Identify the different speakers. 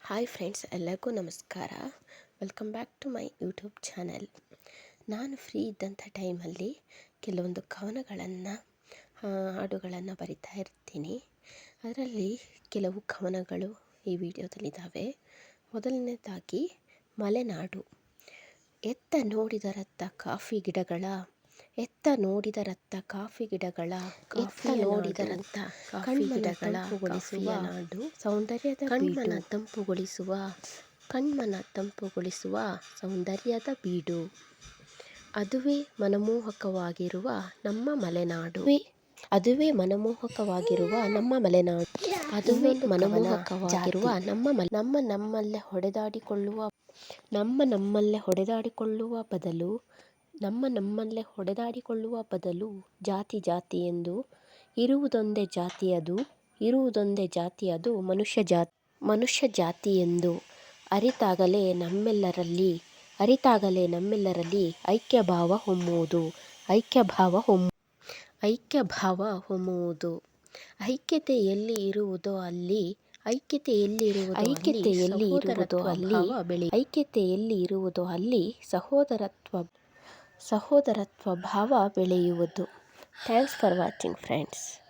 Speaker 1: Hi friends, ಎಲ್ಲರಿಗೂ ನಮಸ್ಕಾರ. Welcome back to my YouTube channel. ನಾನು ಫ್ರೀ ಇದ್ದಂಥ ಟೈಮಲ್ಲಿ ಕೆಲವೊಂದು ಕವನಗಳನ್ನು ಹಾಡುಗಳನ್ನು ಬರಿತಾ ಇರ್ತೀನಿ. ಅದರಲ್ಲಿ ಕೆಲವು ಕವನಗಳು ಈ ವಿಡಿಯೋದಲ್ಲಿದ್ದಾವೆ. ಮೊದಲನೇದಾಗಿ ಮಲೆನಾಡು. ಎತ್ತ ನೋಡಿದರತ್ತ ಕಾಫಿ ಗಿಡಗಳ ನಾಡು, ಕಣ್ಮನ ತಂಪುಗೊಳಿಸುವ ಸೌಂದರ್ಯದ ಬೀಡು. ಅದುವೇ ಮನಮೋಹಕವಾಗಿರುವ ನಮ್ಮ ಮಲೆನಾಡು. ನಮ್ಮಲ್ಲೇ ಹೊಡೆದಾಡಿಕೊಳ್ಳುವ ಬದಲು ಜಾತಿ ಎಂದು ಇರುವುದೊಂದೇ ಜಾತಿಯದು ಮನುಷ್ಯ ಜಾತಿ ಎಂದು ಅರಿತಾಗಲೇ ನಮ್ಮೆಲ್ಲರಲ್ಲಿ ಐಕ್ಯಭಾವ ಹೊಮ್ಮುವುದು. ಐಕ್ಯತೆ ಎಲ್ಲಿ ಇರುವುದೋ ಅಲ್ಲಿ ಸಹೋದರತ್ವ ಭಾವ ಬೆಳೆಯುವುದು. Thanks for watching friends.